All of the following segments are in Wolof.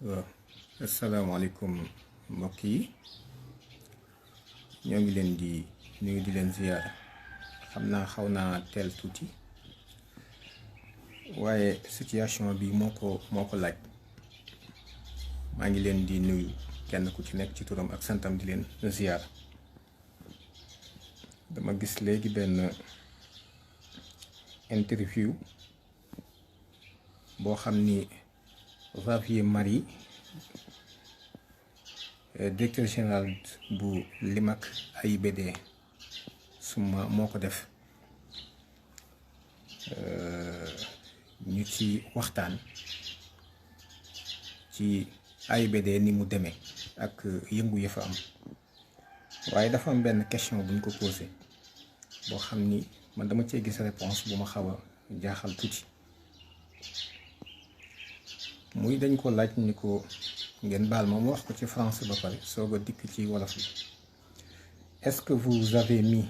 waaw asalaamaaleykum mbokk yi ñoo ngi leen di nuyu di leen ziyaara. xam naa xaw naa teel tuuti waaye situation bi moo ko laaj. maa ngi leen di nuyu kenn ku ci nekk ci turam ak santam di leen ziyaara. dama gis léegi benn interview boo xam ni Xavier Marie, directeur général bu Limak AIBD suma moo ko def ñu ci waxtaan ci AIBD ni mu demee ak yëngu ya fa am. waaye dafa am benn question buñ ko posé boo xam ni man dama cee gis réponse bu ma xaw a jaaxal tuuti. muy dañ ko laaj ni ko ngeen baal ma mu wax ko ci français ba pare soog a dikk ci wolof bi. Est-ce que vous avez mis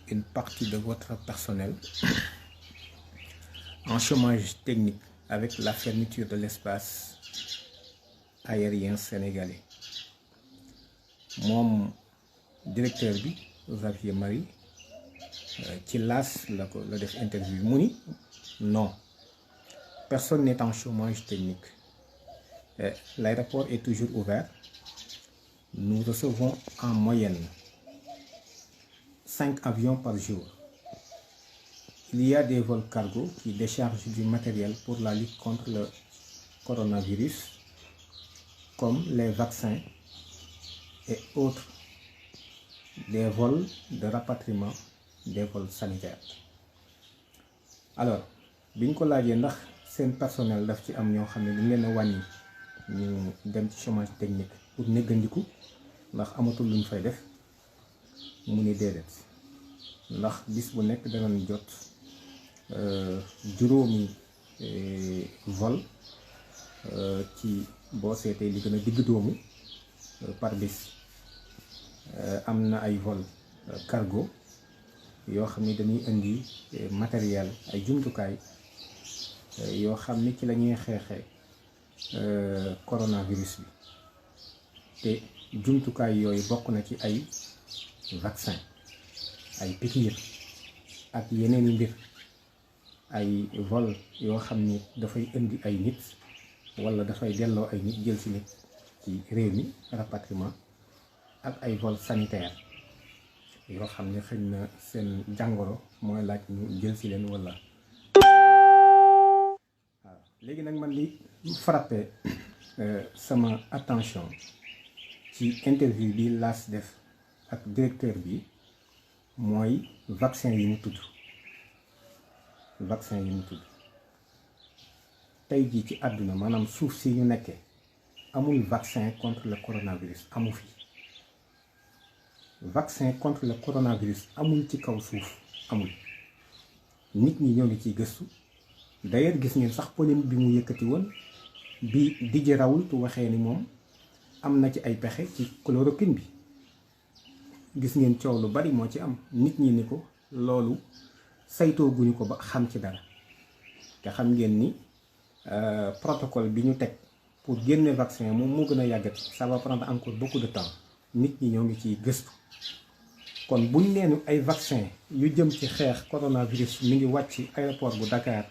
une partie de votre personnel en chômage technique avec la fermeture de l'espace aérien sénégalais? moom directeur bi Xavier Marie ci laas la def interview mu ni non, personne n'est en chômage technique. L'aéroport est toujours ouvert. Nous recevons en moyenne 5 avions par jour. Il y a des vols cargo qui déchargent du matériel pour la lutte contre le coronavirus, comme les vaccins et autres, des vols de rapatriement, des vols sanitaires. Alors, biñ ko laajee ndax seen personnel daf ci am ñoo xam ne dañ leen a wàññi ñu dem ci chômage technique pour néggandiku ndax amatul luñ fay def, mu ni déedéet, ndax bis bu nekk danañ jot juróomi vol ci boo seetee li gën a digg doomu par bis. am na ay vol cargo yoo xam ni dañuy indi matériel, ay jumtukaay yoo xam ni ci la ñuy xeexee coronavirus bi. te jumtukaay yooyu bokk na ci ay vaccin, ay piqûre ak yeneen i mbir, ay vol yoo xam ni dafay indi ay nit walla dafay delloo ay nit jël si nit ci réew mi, rapatriement, ak ay vol sanitaire yoo xam ne xëy na seen jàngoro mooy laaj ñu jël si leen walla. waaw léegi nag man li frappé sama attention ci interview bi laas def ak directeur bi mooy vaccin yi mu tudd. tey jii ci àdduna, maanaam suuf si ñu nekkee, amul vaccin contre le coronavirus, amu fi. vaccin contre le coronavirus amul ci kaw suuf, amul. nit ñi ñoo ngi ciy gëstu. d'ailleurs gis ngeen sax polémique bi mu yëkkati woon bi Didier Raoult waxee ni moom am na ci ay pexe ci chloroquine bi. gis ngeen coow lu bari moo ci am. nit ñi ni ko loolu saytoo guñu ko ba xam ci dara. te xam ngeen ni protocole bi ñu teg pour génne vaccin moom moo gën a yàggati. ça va prendre encore beaucoup de temps. nit ñi ñoo ngi ciy gëstu. kon buñ neenu ay vaccin yu jëm ci xeex coronavirus mi ngi wàcc aéroport bu Dakar,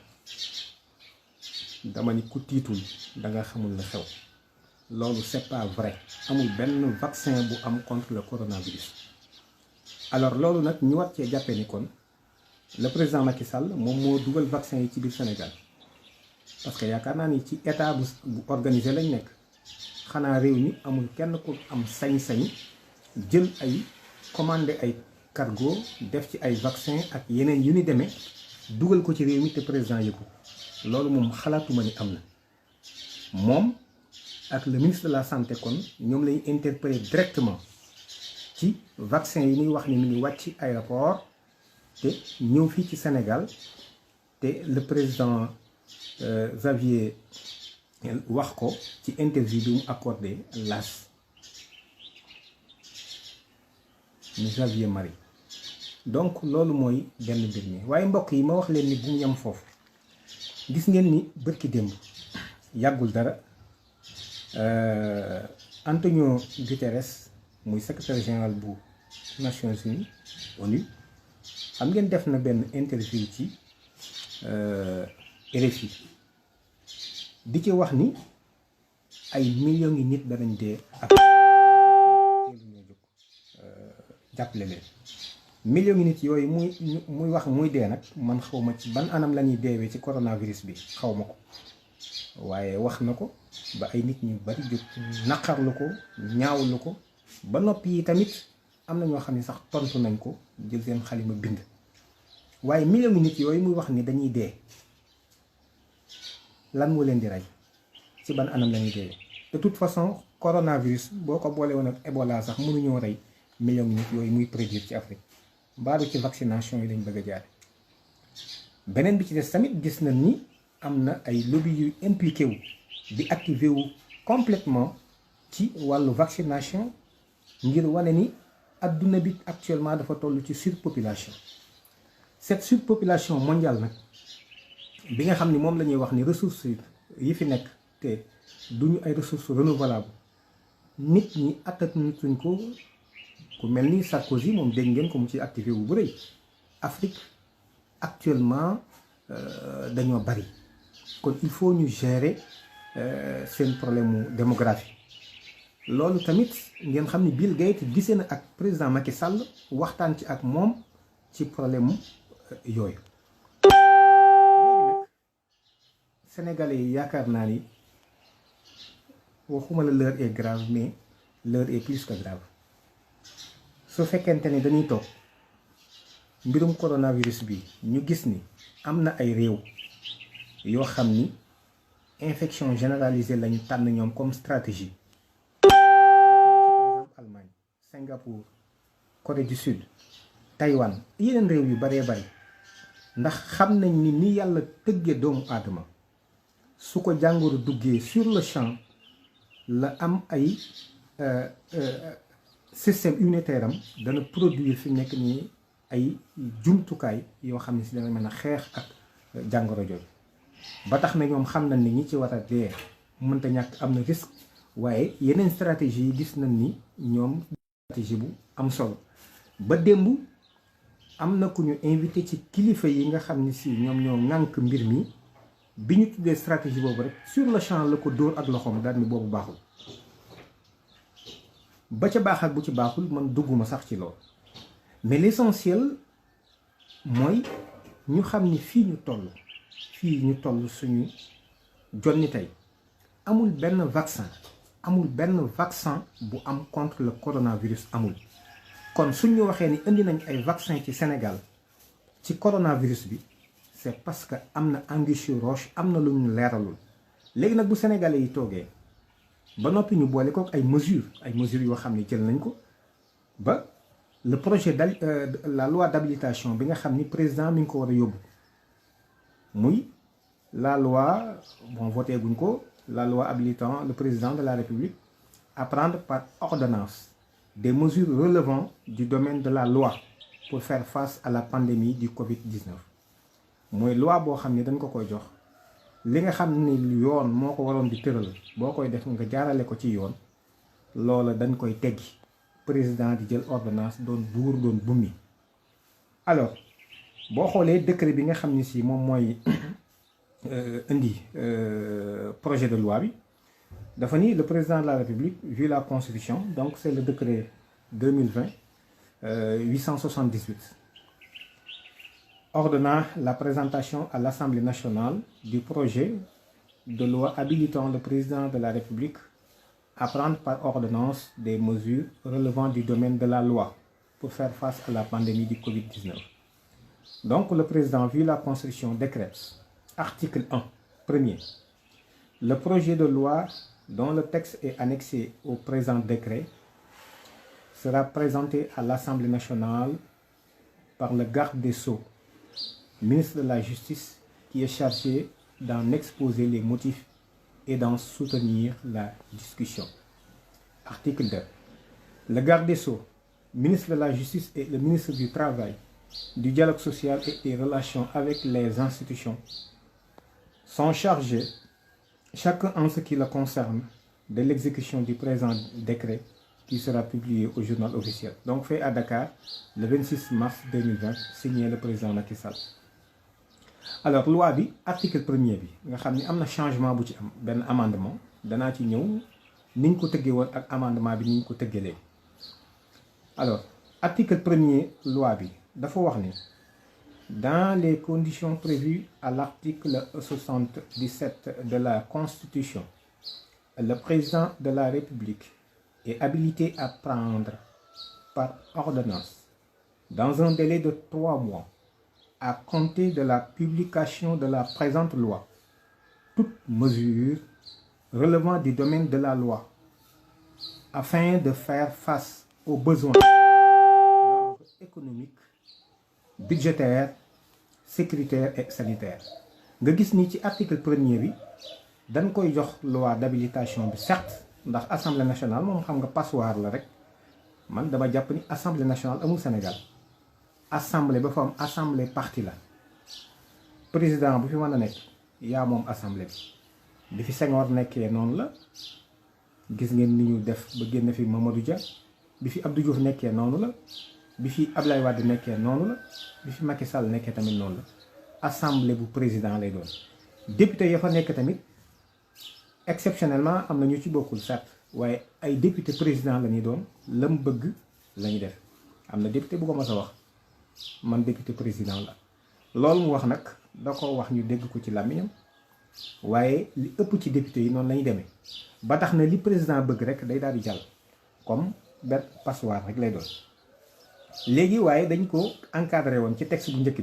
dama ni ku tiitul da nga xamul la xew. loolu c'est pas vrai. amul benn vaccin bu am contre le coronavirus. alors loolu nag ñu war cee jàppee ni kon le président Macky Sall moom moo dugal vaccin yi ci biir Sénégal, parce que yaakaar naa ni ci état bu organisé lañ nekk. xanaa réew mi amul kenn ku am sañ-sañ jël ay commandé ay cargo def ci ay vaccin ak yeneen yu ni demee dugal ko ci réew mi te président yëgu. loolu moom xalaatuma ni am na. moom ak le ministre de la santé kon ñoom lañu interpellé directement ci vaccin yi muy wax ni mu ngi wàcc aéroport te ñëw fii ci Sénégal. te le président Xavier wax ko ci interview bi mu accordé laas ni Xavier Marie. donc loolu mooy benn mbir mi. waaye mbokk yi ma wax leen ni bu mu yem foofu. gis ngeen ni bërki démb yàggul dara Antonio Guterres muy secrétaire général bu Nations Unies ONU xam ngeen def na benn interview ci RFI di ci wax ni ay millions yi nit danañ dee ak ñoo jóg jàppale leen millions yi nit yooyu muy wax muy dee nag man xawma ci ban anam la ñuy deewee ci coronavirus bi xaw ma ko waaye wax na ko ba ay nit ñu bari jóg naqarlu ko ñaawlu ko ba noppi yi tamit am na ñoo xam ne sax tontu nañ ko jël seen xalima bind waaye millions yi nit yooyu muy wax ni dañuy dee lan moo leen di rey ci ban anam la ñuy deewee de toute façon coronavirus boo ko boole woon ak Ebola sax mënuñoo rey millions yi nit yooyu muy prédire ci Afrique mbaaru ci vaccination yi lañ bëgg a jaare beneen bi ci des tamit gis nañ ni am na ay lobby yu impliqué wu di activé wu complètement ci wàllu vaccination ngir wane ni adduna bi actuellement dafa toll ci surpopulation cette surpopulation mondiale nag bi nga xam ni moom la ñuy wax ni ressources yi fi nekk te duñu ay ressources renouvelables nit ñi attatuñ ko ku mel ni Sarkozy moom dégg ngeen ko mu ci activé wu bu rëy Afrique actuellement dañoo bari kon il faut ñu gérer seen problème mu démographie loolu tamit ngeen xam ni Bill Gates gisee na ak président Macky Sall waxtaan ci ak moom ci problème mu yooyu. léegi nag sénégalais yi yaakaar naa ni waxuma la l'heure est grave mais l'heure est plus que grave su fekkente ni dañuy toog mbirum coronavirus bi ñu gis ni am na ay réew yoo xam ni infection généralisée lañu tànn ñoom comme stratégie par exemple Allemagne Singapour Corée du Sud Taïwan yeneen réew yu baree bari ndax xam nañ ni yàlla tëggee doomu aadama su ko jàngoro duggee sur le champ la am ay système immunitaire am dana produire fi nekk nii ay jumtukaay yoo xam ne si dana mën a xeex ak jàngoro jooju ba tax na ñoom xam nañ ni ñi ci war a dee mënta ñàkk am na risque waaye yeneen stratégie yi gis nañ ni ñoom stratégie bu am solo ba démb am na ku ñu invité ci kilifa yi nga xam ni si ñoom ñoo ŋànk mbir mi bi ñu tuddee stratégie boobu rek sur le champ la ko dóor ak loxoom daal ni boobu baaxul ba ca baax ak bu ci baaxul man dugguma sax ci loolu mais l'essentiel mooy ñu xam ni fii ñu toll suñu jonni tey amul benn vaccin bu am contre le coronavirus amul kon suñu waxee ni indi nañ ay vaccin ci Sénégal ci coronavirus bi c'est parce que am na anguille sous roche am na lu ñu leeralul léegi nag bu sénégalais yi toogee ba noppi ñu boole ko ay mesures yoo xam ne jël nañ ko ba le projet la loi d'habilitation bi nga xam ni président mi ngi ko war a yóbbu muy la loi voté guñ ko la loi habilitant le président de la République à prendre par ordonnance des mesures relevant du domaine de la loi pour faire face à la pandémie du Covid-19 mooy loi boo xam ne dañ ko koy jox li nga xam ni yoon moo ko waroon di tëral boo koy def nga jaarale ko ci yoon loola dañ koy teggi président di jël ordonnance doon buur doon bummi alors boo xoolee décret bi nga xam ni si moom mooy indi projet de loi bi dafa ni le président de la République vu la constitution donc c'est le décret 2020 878 ordonnant la présentation à l'Assemblée nationale du projet de loi habilitant le président de la République à prendre par ordonnance des mesures relevant du domaine de la loi pour faire face à la pandémie du Covid-19. Donc le président, vu la Constitution, décrète, article 1, premier, le projet de loi dont le texte est annexé au présent décret sera présenté à l'Assemblée nationale par le garde des Sceaux, ministre de la Justice, qui est chargé d'en exposer les motifs et d'en soutenir la discussion. Article 2. Le garde des Sceaux, ministre de la Justice et le ministre du Travail, du Dialogue social et des relations avec les institutions sont chargés, chacun en ce qui le concerne, de l'exécution du présent décret qui sera publié au journal officiel. Donc fait à Dakar le 26 mars 2020, signé le président Macky Sall. Alors loi bi article 1er bi nga xam ni am na changement bu ci am benn amendement danaa ci ñëw niñ ko tëggee woon ak amendement bi niñ ko tëggee léegi. Alors article 1er loi bi dafa wax ni dans les conditions prévues à l'article 77 de la Constitution, le président de la République est habilité à prendre par ordonnance, dans un délai de 3 mois, à compter de la publication de la présente loi, toute mesure relevant du domaine de la loi, afin de faire face aux besoins d'ordre économique, budgétaire, sécuritaire et sanitaire. Nga gis ni ci article 1er bi dañ koy jox loi d'habilitation bi certes ndax assemblée nationale moom xam nga passoire la rek man dama jàpp ni assemblée nationale amul Sénégal assemblée ba fa am assemblée parti la président bu fi mën a nekk yaa moom assemblée bi fi Senghor nekkee noonu la gis ngeen ni ñu def ba génn fi Mamadou Dia bi fi Abdou Diouf nekkee noonu la bi fi Ablaye Wade nekkee noonu la bi fi Macky Sall nekkee tamit noonu la assemblée bu président lay doon député ya fa nekk tamit exceptionnellement am na ñu ci bokkul certes waaye ay député président la ñuy doon la mu bëgg la ñuy def am na député bu ko mës a wax man député président la loolu mu wax nag da ko wax ñu dégg ko ci làmmiñam waaye li ëpp ci député yi noonu la ñuy demee ba tax na li président bëgg rek day daal di jàll comme benn passoire rek lay doon. léegi waaye dañ ko encadré woon ci texte bu njëkk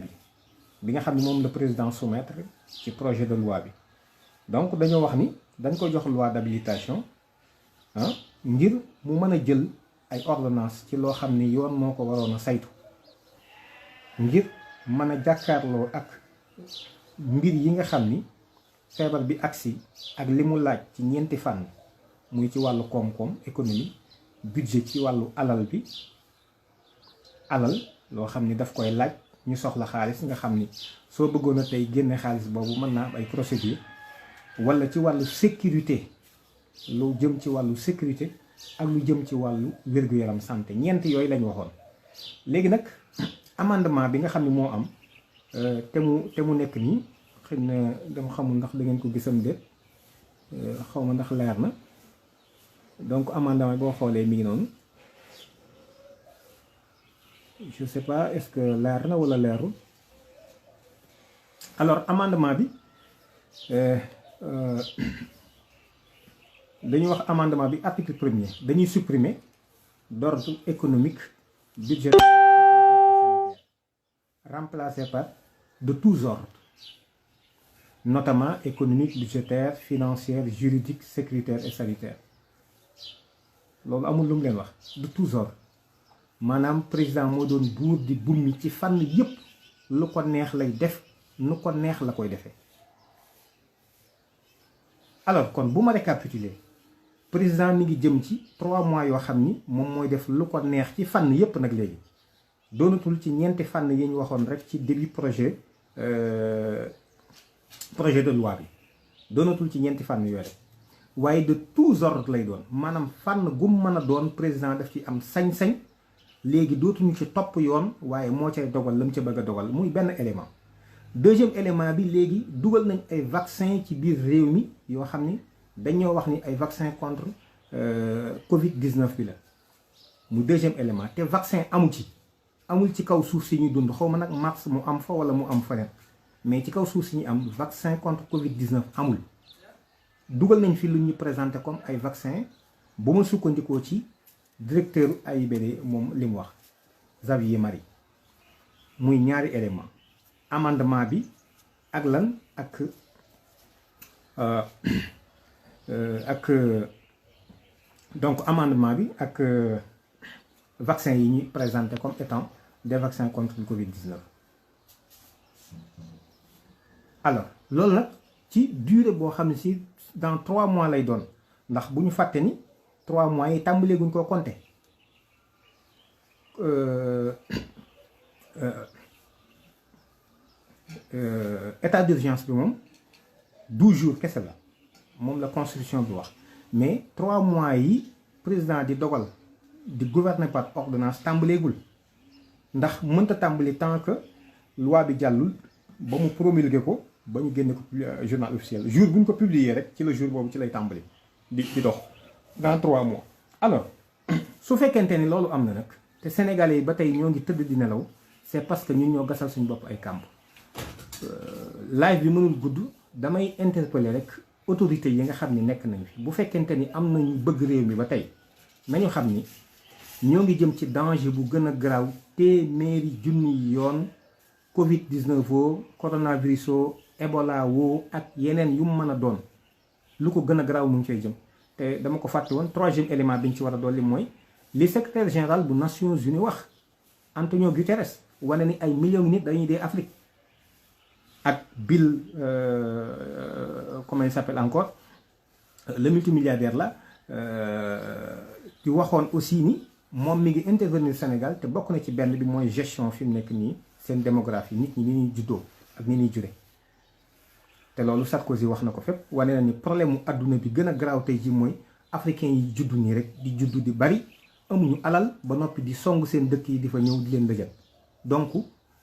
bi nga xam ne moom le président soumettre ci projet de loi bi donc dañoo wax ni dañ ko jox loi d'habilitation ngir mu mën a jël ay ordonnance ci loo xam ni yoon moo ko waroon a saytu ngir mën a jàkkaarloo ak mbir yi nga xam ni feebar bi agsi ak li mu laaj ci ñeenti fànn muy ci wàllu koom-koom économie budget ci wàllu alal bi alal loo xam ni daf koy laaj ñu soxla xaalis nga xam ni soo bëggoon a tey génne xaalis boobu mën naa am ay procédure wala ci wàllu sécurité lu jëm ci wàllu sécurité ak lu jëm ci wàllu wér-gu-yaram santé ñeent yooyu lañ waxoon. léegi nag amendement bi nga xam ne moo am te mu nekk nii xëy na dama xamul ndax da ngeen ko gisam déet xaw ma ndax leer na donc amendement boo xoolee mi ngi noonu. Je sais pas est-ce que leer na wala leerul alors amendement bi dañuy wax amendement bi article 1er dañuy supprimer d'ordre économique budgétaire et sanitaire remplacé par de tous ordres notamment économique budgétaire financière juridique sécuritaire et sanitaire loolu amul lu mu leen wax de tous ordres maanaam président moo doon buur di bummi ci fànn yépp lu ko neex lay def nu ko neex la koy defee. alors kon bu ma récapituler président mi ngi jëm ci 3 mois yoo xam ni moom mooy def lu ko neex ci fànn yépp nag léegi doonatul ci ñeenti fànn yi ñu waxoon rek ci début projet de loi bi doonatul ci ñeenti fànn yooyu rek waaye de tous ordres lay doon maanaam fànn gum mën a doon président daf ci am sañ-sañ. léegi dootuñu ci topp yoon waaye moo cay dogal la mu ca bëgg a dogal muy benn élément. deuxième élément bi léegi dugal nañ ay vaccin ci biir réew mi yoo xam ni dañoo wax ni ay vaccin contre Covid 19 bi la mu deuxième élément te vaccin amul ci kaw suuf si ñu dund xaw ma nag mars mu am fa wala mu am feneen mais ci kaw suuf si ñu am vaccin contre Covid 19 amul. dugal nañ fi lu ñu présenté comme ay vaccin bu ma sukkandikoo ci. directeur AIBD moom li mu wax Xavier Marie muy ñaari élément amendement bi ak lan ak donc amendement bi ak vaccin yi ñuy présenté comme étant des vaccins contre le Covid-19 alors loolu nag ci durée boo xam ne si dans 3 mois lay doon ndax bu ñu fàtte ni 3 mois yi tàmbalee guñ koo compter état d'urgence bi moom 12 jours kese la moom la constitution bi wax mais 3 mois yi président di dogal di gouverner par ordonnance tàmbaleegul ndax mënta tàmbali tant que loi bi jàllul ba mu promulguer ko ba ñu génne ko journal officiel jour bu ñu ko publier rek ci la jour boobu ci lay tàmbali di dox dans 3 mois. alors su fekkente ni loolu am na nag te sénégalais yi ba tey ñoo ngi tëdd di nelaw c'est parce que ñun ñoo gasal suñu bopp ay kàmb. live bi mënul gudd damay interpeller rek autorités yi nga xam ni nekk nañ fi bu fekkente ni am nañu bëgg réew mi ba tey nañu xam ni ñoo ngi jëm ci danger bu gën a garaaw téeméeri junni yoon Covid 19 woo coronavirus woo Ebola woo ak yeneen yu mu mën a doon lu ko gën a garaaw mu ngi cay jëm te dama ko fàtte woon 3e élément bi ñu ci war a dolli mooy li secrétaire général bu Nations Unies wax Antonio Guterres wane ni ay millions nit dañuy dee Afrique. ak Bill comment il s'appelle encore le multimilliardaire la di waxoon aussi ni moom mi ngi intervenir Sénégal te bokk na ci benn bi mooy gestion fi mu nekk nii seen démographie nit ñi ni ñuy juddoo ak ni ñuy jure te loolu Sarkozy wax na ko fépp wane na ni problème mu adduna bi gën a garaaw tey ji mooy africain yi juddu nii rek di juddu di bari amuñu alal ba noppi di song seen dëkk yi di fa ñëw di leen dëjal donc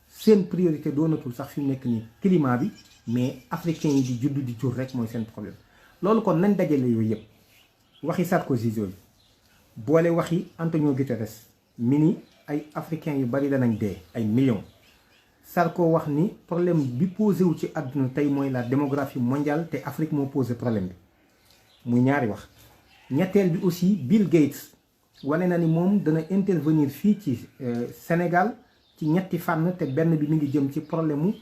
seen priorité doonatul sax fi mu nekk nii climat bi mais africain yi di juddu di jur rek mooy seen problème loolu kon nañ dajale yooyu yëpp waxi Sarkozy yooyu boole waxi Antonio Guterres mi ni ay africains yu bari danañ dee ay millions Sarko wax ni problème bi posé wu ci àdduna tey mooy la démographie mondiale te Afrique moo posé problème bi muy ñaari wax. ñetteel bi aussi Bill Gates wane na ni moom dana intervenir fii ci Sénégal ci ñetti fànn te benn bi mi ngi jëm ci problème mu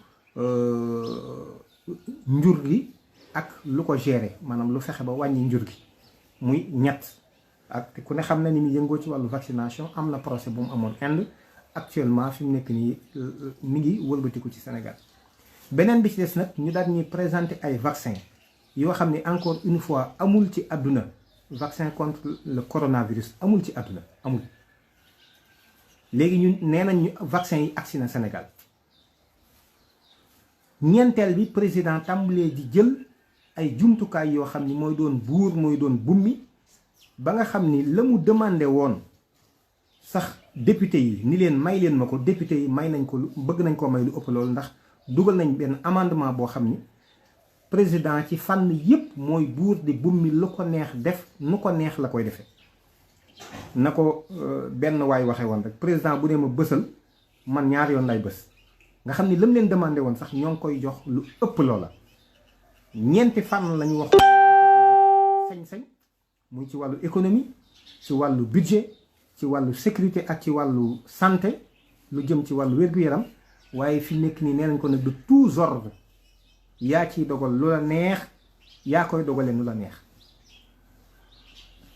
njur gi ak lu ko gérer maanaam lu fexe ba wàññi njur gi muy ñett. ak ku ne xam na ni mu yëngoo ci wàllu vaccination am na procès bu mu amoon Inde actuellement fi mu nekk nii mi ngi wëlbatiku ci Sénégal beneen bi ci des nag ñu daal ñuy présenter ay vaccin yoo xam ne encore une fois amul ci àdduna vaccin contre le coronavirus amul ci àdduna amul léegi ñu nee nañ ñu vaccin yi agsi na Sénégal ñeenteel bi président tàmbalee di jël ay jumtukaay yoo xam ni mooy doon buur mooy doon bummi ba nga xam ni la mu demandé woon sax député yi ni leen may leen ma ko député yi may nañ ko bëgg nañ koo may lu ëpp loolu ndax dugal nañ benn amendement boo xam ni président ci fànn yépp mooy buur di bummi lu ko neex def nu ko neex la koy defee na ko benn waay waxee woon rek président bu ne ma bësal man ñaar yoon lay bës nga xam ni lam leen demandé woon sax ñoo ngi koy jox lu ëpp loola ñeenti fànn lañu wax sañ-sañ muy ci wàllu économie ci wàllu budget ci wàllu sécurité ak ci wàllu santé lu jëm ci wàllu wér-gu-yaram waaye fi nekk nii nee nañ ko nag de tous ordres yaa ciy dogal lu la neex yaa koy dogalee nu la neex.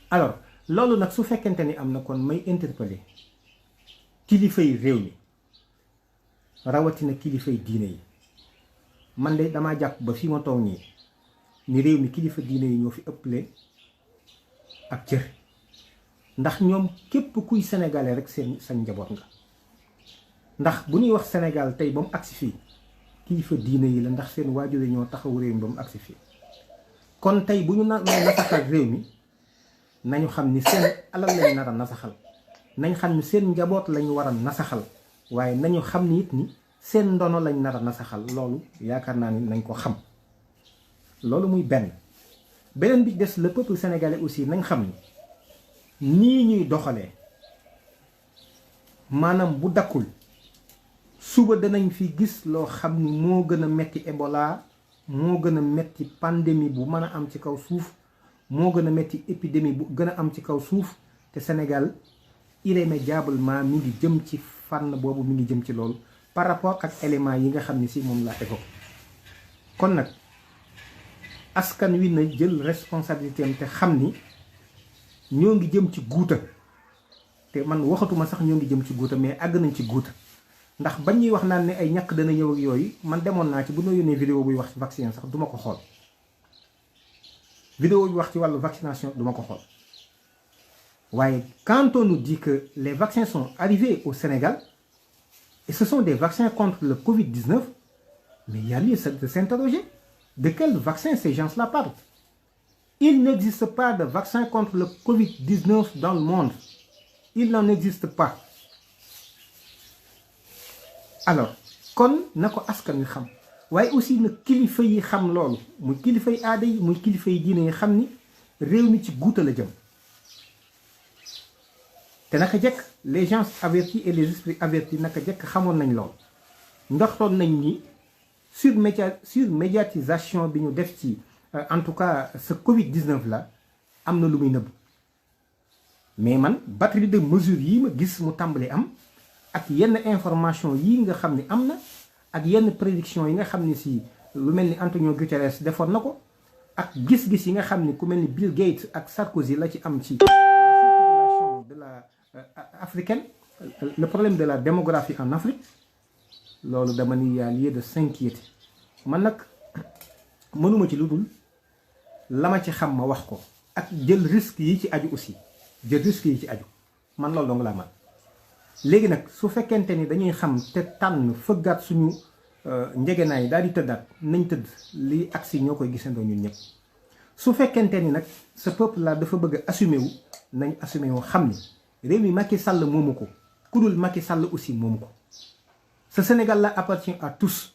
alors loolu nag su fekkente ni am na kon may interpeller kilifa yi réew mi rawatina kilifa yi diine yi man de damaa jàpp ba fi ma toog nii ni réew mi kilifa diine yi ñoo fi ëpple ak cër ndax ñoom képp kuy sénégalais rek seen sañ njaboot nga ndax bu ñuy wax Sénégal tey ba mu agsi fii kilifa diine yi la ndax seen waajur yi ñoo taxaw réew mi ba mu agsi fii kon tey bu ñu nasaxal réew mi nañu xam ni seen alal lañ nar a nasaxal nañ xam ni seen njaboot lañ war a nasaxal waaye nañu xam ni it ni seen ndono lañ nar a nasaxal loolu yaakaar naa ni nañ ko xam loolu muy benn beneen bi des le peuple sénégalais aussi nañ xam ni nii ñuy doxalee maanaam bu dakkul suba danañ fi gis loo xam ni moo gën a metti Ebola moo gën a metti pandémie bu mën a am ci kaw suuf moo gën a metti épidémie bu gën a am ci kaw suuf te Sénégal irrémédiablement mi ngi jëm ci fànn boobu mi ngi jëm ci loolu par rapport ak éléments yi nga xam ni si moom laa évoqué kon nag askan wi na jël responsabilité am te xam ni ñoo ngi jëm ci guuta te man waxatuma sax ñoo ngi jëm ci guuta mais àgg nañ ci guuta ndax bañ ñuy wax naan ne ay ñàkk dana ñëw ak yooyu man demoon naa ci bu ñu yónnee vidéo buy wax ci vaccin sax duma ko xool vidéo bi wax ci wàllu vaccination duma ko xool waaye quand on nous dit que les vaccins sont arrivés au Sénégal et ce sont des vaccins contre le Covid-19 mais il y a lieu de s'interroger de quel vaccin ces gens-là parlent Il n'existe pas de vaccin contre le Covid-19 dans le monde. Il n'en existe pas. Alors kon na ko askan wi xam waaye aussi na kilifa yi xam loolu muy kilifa yi aada yi muy kilifa yi diine yi xam ni réew mi ci guuta la jëm te naka jekk les gens avertis et les esprits avertis naka jekk xamoon nañ lool ndoxtoon nañ ni surmédiatisation bi ñu def ci en tout cas ce Covid-19 là am na lu muy nëbb mais man batterie de mesures yi ma gis mu tàmbali am ak yenn information yi nga xam ni am na ak yenn prédiction yi nga xam ni si lu mel ni Antonio Guterres defoon na ko ak gis-gis yi nga xam ni ku mel ni Bill Gates ak Sarkozy la ci am ci la circulation de la africaine le problème de la démographie en Afrique loolu dama ni y a lieu de s'inquiéter man nag mënuma ci lu dul la ma ci xam ma wax ko ak jël risque yi ci aju aussi jël risque yi ci aju man loolu dong laa man léegi nag su fekkente ni dañuy xam te tànn fëggaat suñu njegenaay daal di tëddaat nañ tëdd li agsi ñoo koy gisandoo ñun ñëpp su fekkente ni nag ce peuple là dafa bëgg a assumer wu nañ assumer wu xam ni réew mi Macky Sall moomu ko ku dul Macky Sall aussi moomu ko ce Sénégal là appartient à tous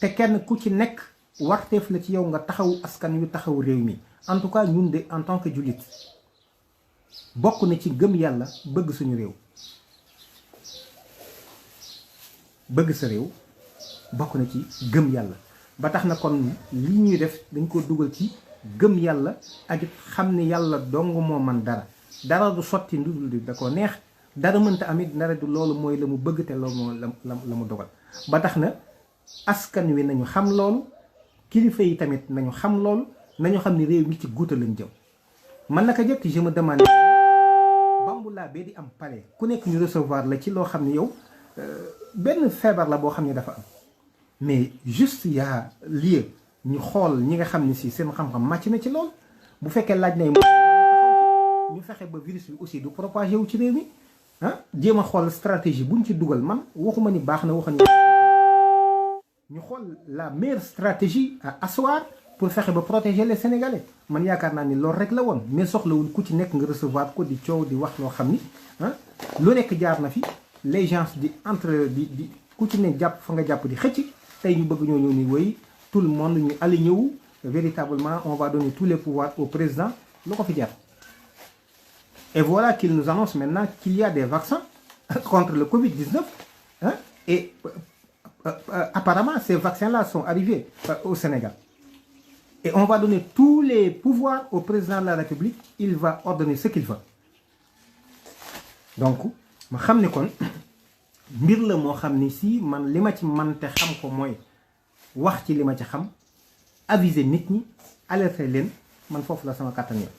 te kenn ku ci nekk warteef la ci yow nga taxawu askan wi taxawu réew mi en tout cas ñun de en tant que jullit bokk na ci gëm yàlla bëgg suñu réew bëgg sa réew bokk na ci gëm yàlla ba tax na kon li ñuy def dañ ko dugal ci gëm yàlla ak it xam ne yàlla dong moo man dara du sotti ndudul da ko neex dara mënta amit dara du loolu mooy la mu bëgg te loolu moo la mu dogal ba tax na askan wi nañu xam loolu kilifa yi tamit nañu xam loolu nañu xam ni réew mi ci guuta lañ jëm man naka jëkk je me demande bambulaa bee di am palais ku nekk ñu recevoir la ci loo xam ne yow benn feebar la boo xam ne dafa am mais juste y a lieu ñu xool ñi nga xam ne si seen xam-xam màcc na ci lool bu fekkee laaj nay ñu fexe ba virus bi aussi du propagé wu ci réew mi jéem a xool stratégie buñ ci dugal man waxuma ni baax na waxuma ni ñu xool la meilleure stratégie à asseoir pour fexe ba protéger les Sénégalais man yaakaar naa ni loolu rek la woon mais soxlawul ku ci nekk nga recevoir ko di coow di wax loo xam ni lu nekk jaar na fi les gens di entre di ku ci ne jàpp fa nga jàpp di xëcc tey ñu bëgg ñoo ñëw ni woy tout le monde ñu aligné wu véritablement on va donner tous les pouvoirs au président lu ko fi jar et voilà qu'il nous annonce maintenant qu'il y a des vaccins contre le Covid-19 et apparemment ces vaccins-là sont arrivés au Sénégal et on va donner tous les pouvoirs au président de la République il va ordonner ce qu'il veut donc ma xam ni kon mbir la moo xam ni si man li ma ci man te xam ko mooy wax ci li ma ci xam aviser nit ñi alerter leen man foofu la sama kàttan yoon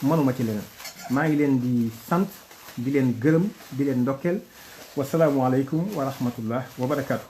mënuma ci leneen maa ngi leen di sant di leen gërëm di leen ndokkeel wasalaamualeykum wa rahmatullah wa barakaatu.